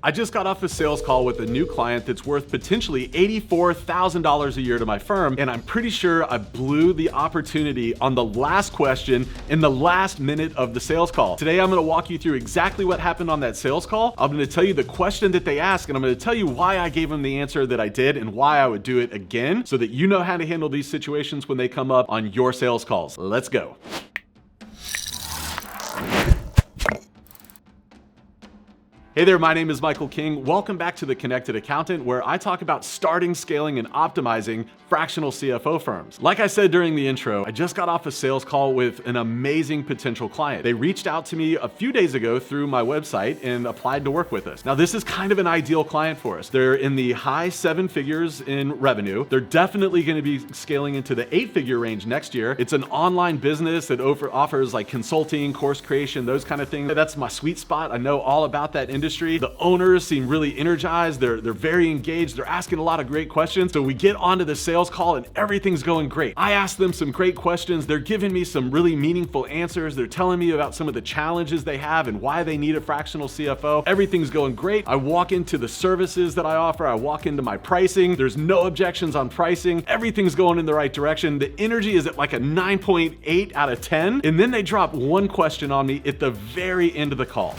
I just got off a sales call with a new client that's worth potentially $84,000 a year to my firm, and I'm pretty sure I blew the opportunity on the last question in the last minute of the sales call. Today, I'm gonna walk you through exactly what happened on that sales call. I'm gonna tell you the question that they asked, and I'm gonna tell you why I gave them the answer that I did and why I would do it again so that you know how to handle these situations when they come up on your sales calls. Let's go. Hey there, my name is Michael King. Welcome back to The Connected Accountant, where I talk about starting, scaling, and optimizing fractional CFO firms. Like I said during the intro, I just got off a sales call with an amazing potential client. They reached out to me a few days ago through my website and applied to work with us. Now, this is kind of an ideal client for us. They're in the high 7 figures in revenue. They're definitely going to be scaling into the 8-figure range next year. It's an online business that offers like consulting, course creation, those kind of things. That's my sweet spot. I know all about that industry. The owners seem really energized. They're very engaged. They're asking a lot of great questions. So we get onto the sales call and everything's going great. I ask them some great questions. They're giving me some really meaningful answers. They're telling me about some of the challenges they have and why they need a fractional CFO. Everything's going great. I walk into the services that I offer. I walk into my pricing. There's no objections on pricing. Everything's going in the right direction. The energy is at like a 9.8 out of 10. And then they drop one question on me at the very end of the call.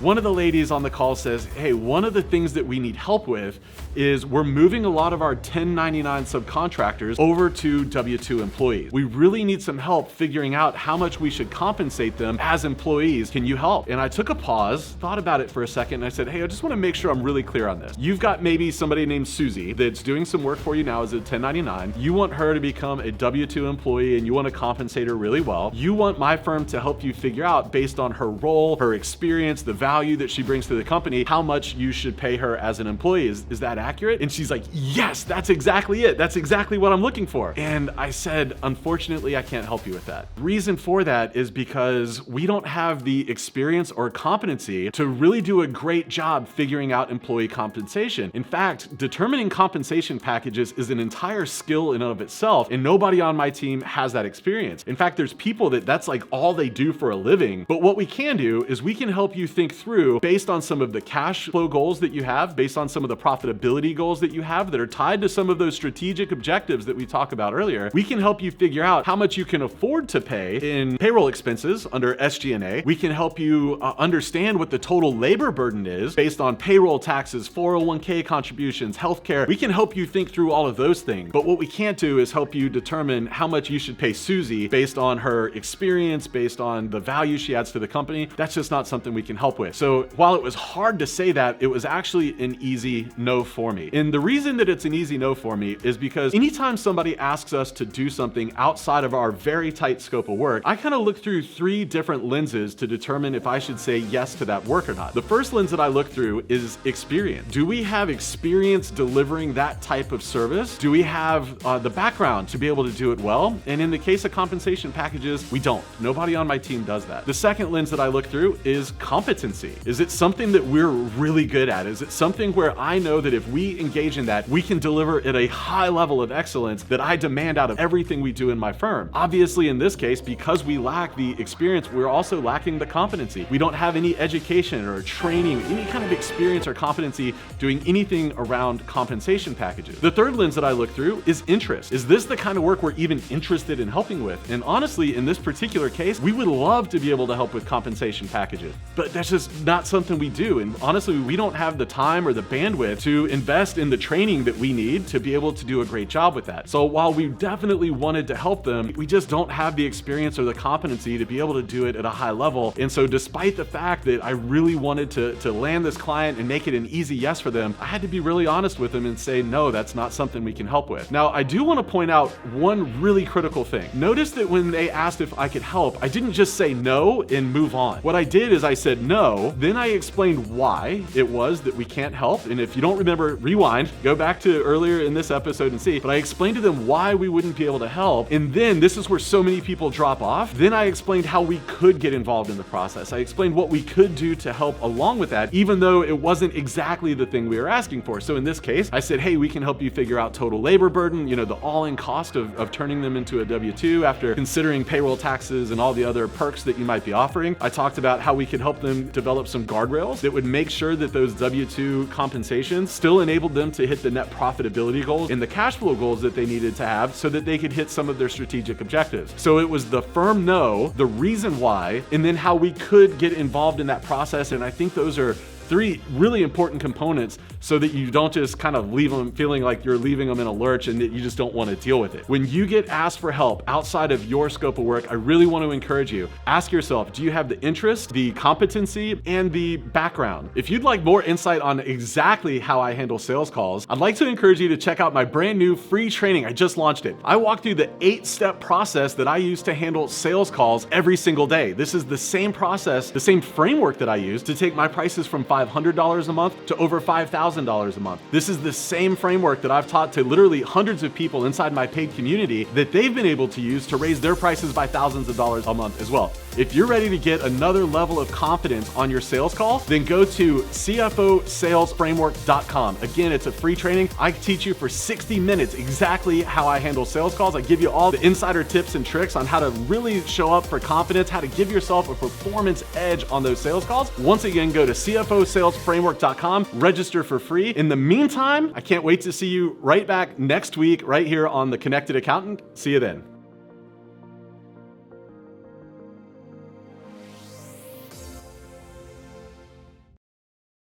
One of the ladies on the call says, hey, one of the things that we need help with is we're moving a lot of our 1099 subcontractors over to W-2 employees. We really need some help figuring out how much we should compensate them as employees. Can you help? And I took a pause, thought about it for a second, and I said, hey, I just want to make sure I'm really clear on this. You've got maybe somebody named Susie that's doing some work for you now as a 1099. You want her to become a W-2 employee and you want to compensate her really well. You want my firm to help you figure out, based on her role, her experience, the value that she brings to the company, how much you should pay her as an employee. Is that accurate? And she's like, yes, that's exactly it. That's exactly what I'm looking for. And I said, unfortunately, I can't help you with that. Reason for that is because we don't have the experience or competency to really do a great job figuring out employee compensation. In fact, determining compensation packages is an entire skill in and of itself, and nobody on my team has that experience. In fact, there's people that's like all they do for a living. But what we can do is we can help you think through, based on some of the cash flow goals that you have, based on some of the profitability goals that you have that are tied to some of those strategic objectives that we talked about earlier. We can help you figure out how much you can afford to pay in payroll expenses under SG&A. We can help you understand what the total labor burden is based on payroll taxes, 401k contributions, healthcare. We can help you think through all of those things. But what we can't do is help you determine how much you should pay Susie based on her experience, based on the value she adds to the company. That's just not something we can help with. So while it was hard to say that, it was actually an easy no for me. And the reason that it's an easy no for me is because anytime somebody asks us to do something outside of our very tight scope of work, I kind of look through 3 different lenses to determine if I should say yes to that work or not. The first lens that I look through is experience. Do we have experience delivering that type of service? Do we have the background to be able to do it well? And in the case of compensation packages, we don't. Nobody on my team does that. The second lens that I look through is competency. Is it something that we're really good at? Is it something where I know that if we engage in that, we can deliver at a high level of excellence that I demand out of everything we do in my firm? Obviously, in this case, because we lack the experience, we're also lacking the competency. We don't have any education or training, any kind of experience or competency doing anything around compensation packages. The third lens that I look through is interest. Is this the kind of work we're even interested in helping with? And honestly, in this particular case, we would love to be able to help with compensation packages, but that's just not something we do. And honestly, we don't have the time or the bandwidth to invest in the training that we need to be able to do a great job with that. So while we definitely wanted to help them, we just don't have the experience or the competency to be able to do it at a high level. And so despite the fact that I really wanted to land this client and make it an easy yes for them, I had to be really honest with them and say, no, that's not something we can help with. Now, I do want to point out one really critical thing. Notice that when they asked if I could help, I didn't just say no and move on. What I did is I said no, then I explained why it was that we can't help. And if you don't remember, rewind, go back to earlier in this episode and see. But I explained to them why we wouldn't be able to help. And then this is where so many people drop off. Then I explained how we could get involved in the process. I explained what we could do to help along with that, even though it wasn't exactly the thing we were asking for. So in this case, I said, hey, we can help you figure out total labor burden, the all-in cost of turning them into a W-2 after considering payroll taxes and all the other perks that you might be offering. I talked about how we could help them develop some guardrails that would make sure that those W-2 compensations still enabled them to hit the net profitability goals and the cash flow goals that they needed to have so that they could hit some of their strategic objectives. So it was the firm no, the reason why, and then how we could get involved in that process. And I think those are three really important components so that you don't just kind of leave them feeling like you're leaving them in a lurch and that you just don't want to deal with it. When you get asked for help outside of your scope of work, I really want to encourage you, ask yourself, do you have the interest, the competency, and the background? If you'd like more insight on exactly how I handle sales calls, I'd like to encourage you to check out my brand new free training. I just launched it. I walk through the 8-step process that I use to handle sales calls every single day. This is the same process, the same framework that I use to take my prices from $500 a month to over $5,000 a month. This is the same framework that I've taught to literally hundreds of people inside my paid community that they've been able to use to raise their prices by thousands of dollars a month as well. If you're ready to get another level of confidence on your sales call, then go to CFOsalesframework.com. Again, it's a free training. I teach you for 60 minutes exactly how I handle sales calls. I give you all the insider tips and tricks on how to really show up for confidence, how to give yourself a performance edge on those sales calls. Once again, go to CFOsalesframework.com, register for free. In the meantime, I can't wait to see you right back next week, right here on The Connected Accountant. See you then.